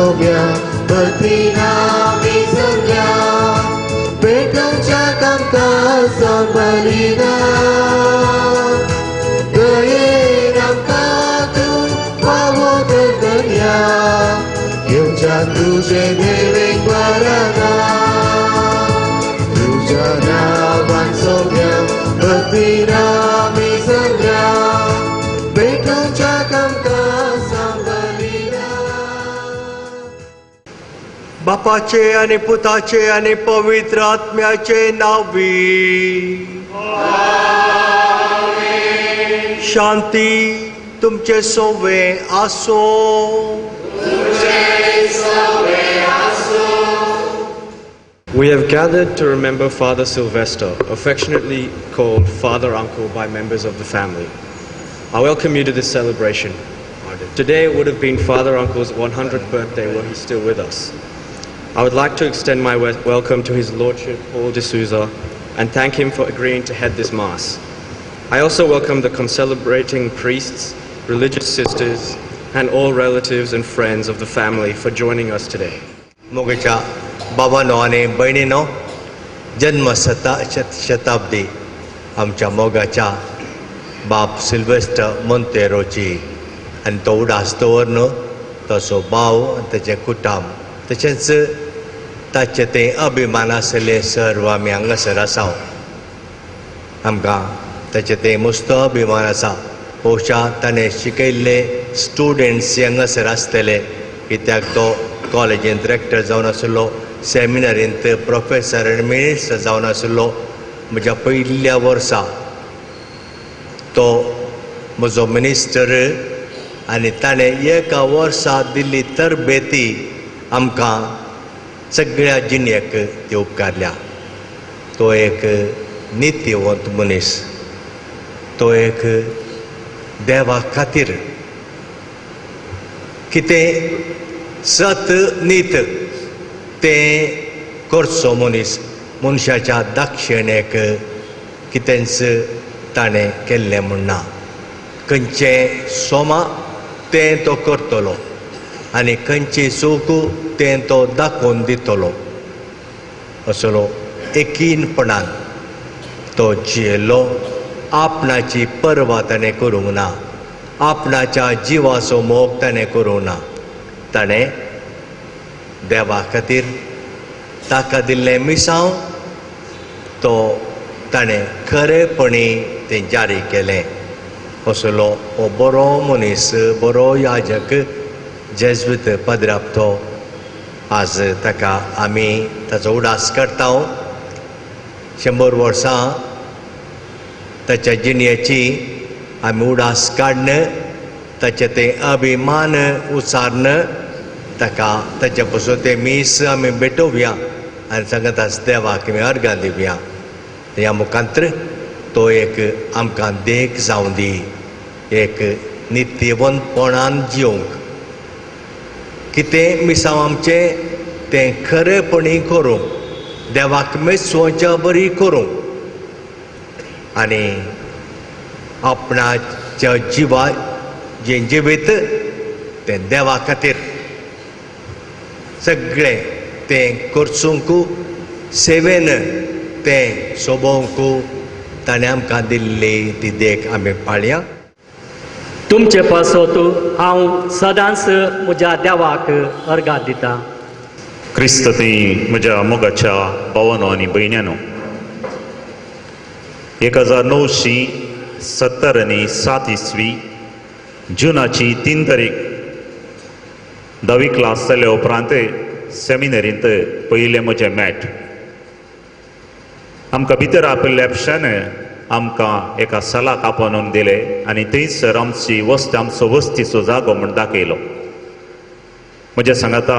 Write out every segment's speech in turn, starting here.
सोम्या भक्तीना विसरल्या पेटवच्या कामकाजान बलिदान दयेन आमकां तूं फावो करतल्या येवच्या तुजे देवेक वरदान तुज्या नांवान सोम्या भक्तीना विसरल्या पेटवच्या कामकाजान बापाचे आणि पुताचे आणि पवित्र आत्म्याचे नावी शांती तुमचे सोवे आसो. We have gathered to remember Father Sylvester, affectionately called Father Uncle by members of the family. I welcome you to this celebration. Today would have been Father Uncle's 100th birthday were he still with us. I would like to extend my welcome to His Lordship Paul de Souza and thank him for agreeing to head this Mass. I also welcome the concelebrating priests, religious sisters, and all relatives and friends of the family for joining us today. मोगेच्या बाबांनो आणि बहिणीनो जन्म शताब्दी आमच्या मोगाच्या बाप Sylvester मोंतेरोची आनी तो उडास दवरन तसो भाव आनी ताचें कुटुंब तशेंच ताचे तें अभिमान आसलें सर्व आमी हांगासर आसा. आमकां ताचे तें मस्त अभिमान आसा. भोवशा ताणें शिकयल्ले स्टुडंट्स हांगासर आसतले कित्याक तो कॉलेजींत रेक्टर जावन आशिल्लो, सेमिनारींत प्रोफेसर आनी मिनिस्टर जावन आशिल्लो. म्हज्या पयल्या वर्सा तो म्हजो मिनिस्टर आनी ताणें एका वर्सा दिल्ली तरबेती आमकां सगळ्या जिणेक ती उपकारल्या. तो एक नित्यवंत मनीस, तो एक देवा खातीर कितें सत नीत तें करचो मनीस. मनशाच्या दाक्षिणेक कितेंच ताणें केल्लें म्हणना. खंयचें सोमा तें तो करतलो आनी खंयची चूक तें तो दाखोवन दितलो असलो एकीनपणान तो जियेलो. आपणाची पर्वा ताणें करूंक ना, आपणाच्या जिवाचो मोग ताणें करूंक ना. ताणें देवा खातीर ताका दिल्लें मिसांव तो ताणें खरेपणी तें जारी केलें. असलो हो बरो मनीस, बरो याजक जेजुईत पदराप तो. आज ताका आमी ताचो उडास करता. 100 वर्सां ताच्या जिणेची आमी उडास काडन ताचे तें अभिमान उचारन ताका ताचे पासून तें मीस आमी भेटोवया आनी सांगत आस देवाक आमी अर्गां दिवया. ह्या मुखांत्र तो एक आमकां देख जावं दी, एक नित्यवंतपणान जिवंक. कितें मिसांव आमचें तें खरेपणी करूंक, देवाक मेजवांच्या बरी करूंक आनी आपणाच्या जिवा जें जिवीत तें देवा खातीर सगळें तें करचूंक, सेवेन तें सोबोवंक ताणें आमकां दिल्ली ती देख आमी पाळया. तुमचे पासत हांव सदांच म्हज्या देवाक अर्गां दितां. क्रिस्तती म्हज्या मोगाच्या भावांनो आनी भयण्यांनो, 1970 इसवी जुनाची 3 तारीख 10वी क्लास जाले उपरांत सेमिनरींत पयलें म्हजें मॅट. आमकां भितर आपल्यापशान आमकां एका सलाक आपोवन दिले आनी थंयसर आमची आमचो वस्तीचो जागो म्हूण दाखयलो. म्हज्या सांगाता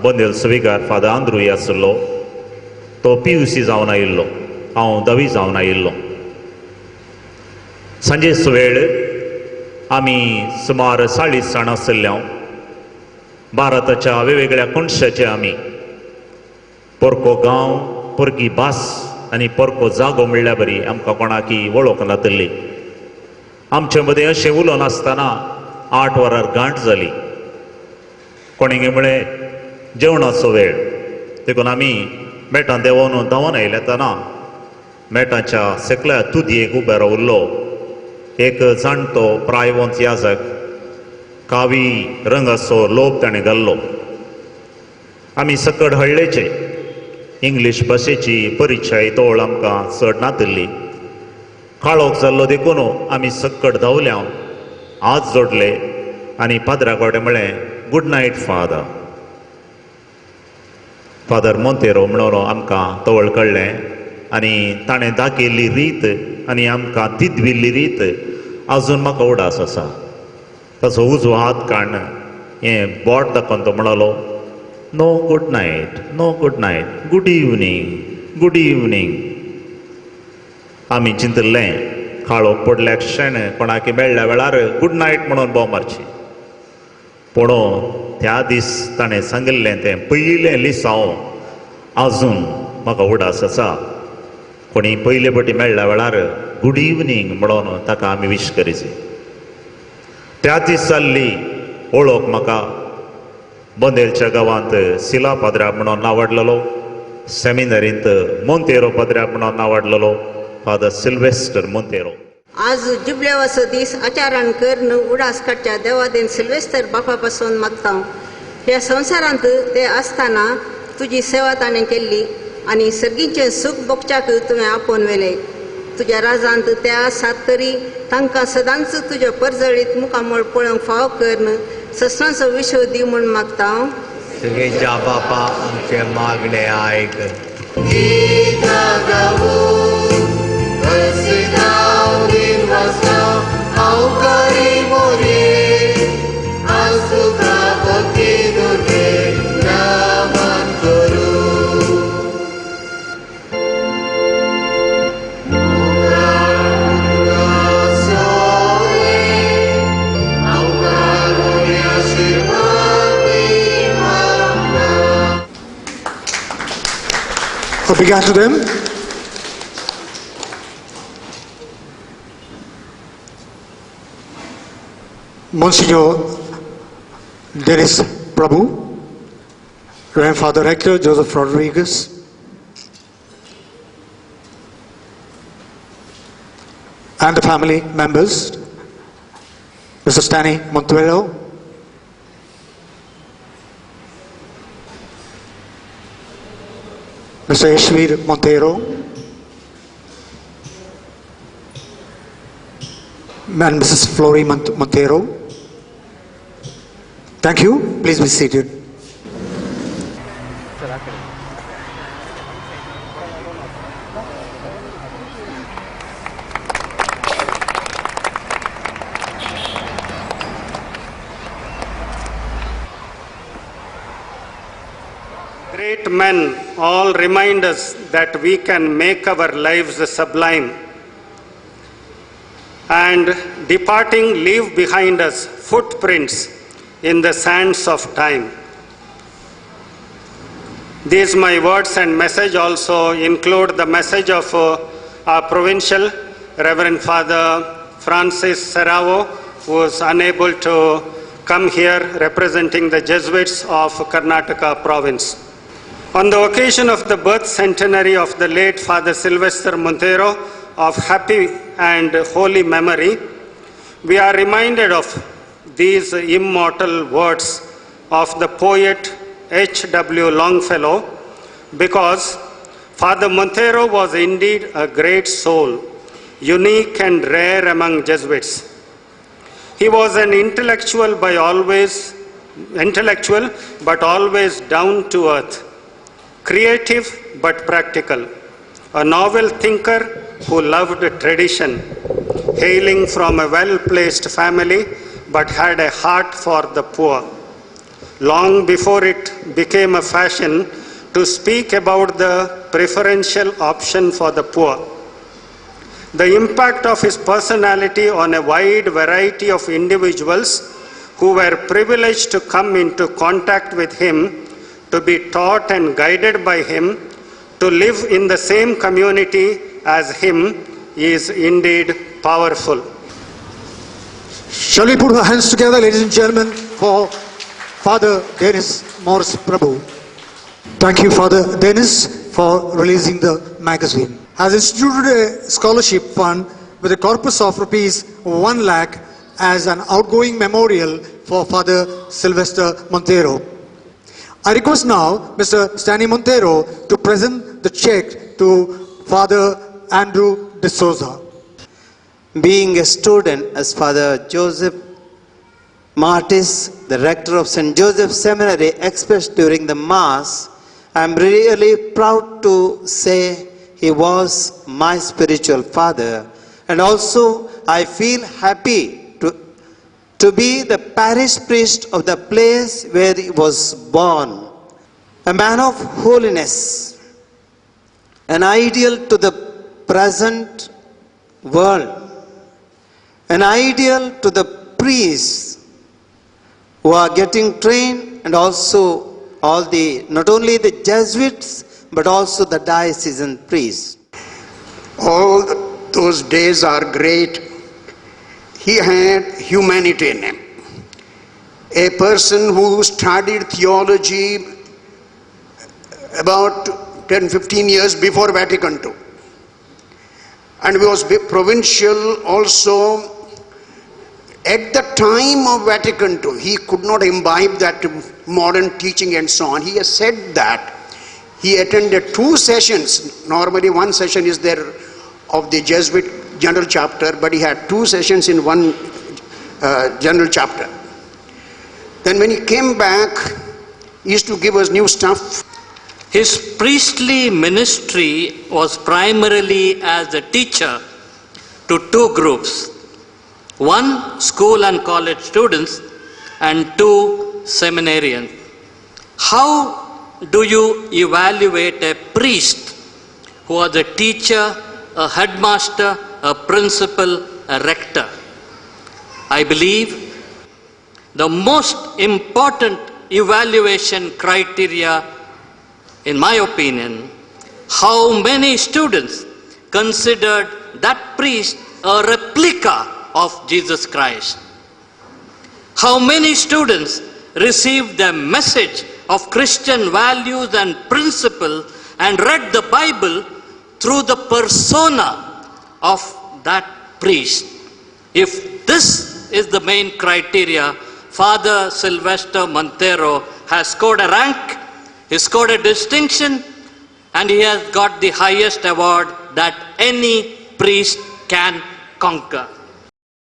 बंदेल सुविगार फादर आंद्रूय आसलो. तो PUC जावन आयिल्लो, हांव 10वी जावन आयिल्लो. सांजे वेळ आमी सुमार 40 जाण आशिल्ल्या भारताच्या वेगवेगळ्या कोणशाचे आमी परको गांव, परकी भास आनी परको जागो म्हणल्या बरी आमकां कोणाकी वळख नातली. आमचे मदें अशें उलोवन आसतना 8 वरां गांठ जाली. कोणींगे म्हळें जेवणाचो वेळ देखून आमी मेटां देंवोन धांवन आयले तेन्ना मेटाच्या सकल्या तुदयेक उबे रावल्लो एक जाणटो प्रायवंत याजक कावी रंगाचो लोप ताणें घाल्लो. आमी सकट हळ्ळेचे इंग्लीश भाशेची परिचय तोळ आमकां चड नातिल्ली. काळोख जाल्लो देखून आमी सकट धांवल्या, हात जोडले आनी पाद्रा कडेन म्हळें, good night father. Father Monteiro म्हणून आमकां तवळ कळ्ळें आनी ताणें दाखयल्ली रीत आनी आमकां दिदविल्ली रीत आजून म्हाका उडास आसा. ताचो उजवो हात काडन हें बोट दाखोवन तो म्हणलो, no good night, no good night, good evening, good evening. आमी चिंतलें काळोख पडल्या क्षण कोणाक मेळ्ळ्या वेळार गुड नायट म्हणून बोव मारची. पूण त्या दीस ताणें सांगिल्लें तें पयलें लिसांव आजून म्हाका उडास आसा. कोणी पयले फावटी मेळ्ळ्या वेळार गुड इवनिंग म्हणून ताका आमी विश करीची. त्या दीस जाल्ली वळख म्हाका बोंदेलच्या गांवांत सिला पाद्र्या म्हणून नांवाडलेलो, सेमिनरींत मोंतेरो पाद्र्या म्हणून नांवाडलेलो फादर सिल्वेस्टर मोंतेरो. आज जुबल्यावाचो दीस आचारान कर उडास काडच्या देवादेन सिल्वेस्तर बापा पासून मागता. ह्या संवसारांत ते आसतना तुजी सेवा ताणें केल्ली आनी सर्गीचें सूख भोगच्याक तुवें आपोवन व्हेलें. तुज्या राजांत ते आसात तरी तांकां सदांच तुज्या परजळीत मुखामोळ पळोवंक फाव कर. ससणाचो विशो दी म्हूण मागता. सगळ्यांच्या बापा आमचे मागणे आयक. Obrigado to them. Monsignor Dennis Prabhu, Grandfather Rector Joseph Rodriguez, and the family members, Mr. Stanley Monteiro, Mr. Ishwir Monteiro, and Mrs. Flori Monteiro. Thank you. Please be seated. Great men all remind us that we can make our lives sublime, and departing leave behind us footprints in the sands of time. These my words and message also include the message of our provincial Reverend Father Francis Serravo, who is unable to come here representing the Jesuits of Karnataka province. On the occasion of the birth centenary of the late Father Sylvester Monteiro, of happy and holy memory, we are reminded of these immortal words of the poet H.W. Longfellow, because Father Monteiro was indeed a great soul, unique and rare among Jesuits. He was an intellectual but always down to earth, creative but practical, a novel thinker who loved tradition, hailing from a well-placed family but had a heart for the poor. Long before it became a fashion to speak about the preferential option for the poor, the impact of his personality on a wide variety of individuals who were privileged to come into contact with him, to be taught and guided by him, to live in the same community as him, is indeed powerful. Shall we put our hands together, ladies and gentlemen, for Father Dennis Morris Prabhu. Thank you, Father Dennis, for releasing the magazine. Has instituted a scholarship fund with a corpus of rupees 1 lakh as an outgoing memorial for Father Sylvester Monteiro. I request now Mr. Stanley Monteiro to present the check to Father Andrew de Souza. Being a student as Father Joseph Martis, the rector of St. Joseph Seminary, expressed during the Mass, I am really proud to say he was my spiritual father, and also I feel happy to be the parish priest of the place where he was born. A man of holiness, an ideal to the present world, an ideal to the priests who are getting trained, and also not only the Jesuits but also the diocesan priests. All those days are great. He had humanity in him. A person who studied theology about 10-15 years before Vatican II, and he was provincial also. At the time of Vatican II, he could not imbibe that modern teaching and so on. He has said that he attended 2 sessions. Normally 1 session is there of the Jesuit general chapter, but he had 2 sessions in one general chapter. Then when he came back, he used to give us new stuff. His priestly ministry was primarily as a teacher to 2 groups. 1, school and college students, and 2, seminarians. How do you evaluate a priest who was a teacher, a headmaster, a principal, a rector? I believe the most important evaluation criteria, in my opinion, how many students considered that priest a replica of Jesus Christ. How many students received the message of Christian values and principles and read the Bible through the persona of that priest? If this is the main criteria, Father Sylvester Monteiro has scored a rank, he scored a distinction, and he has got the highest award that any priest can conquer.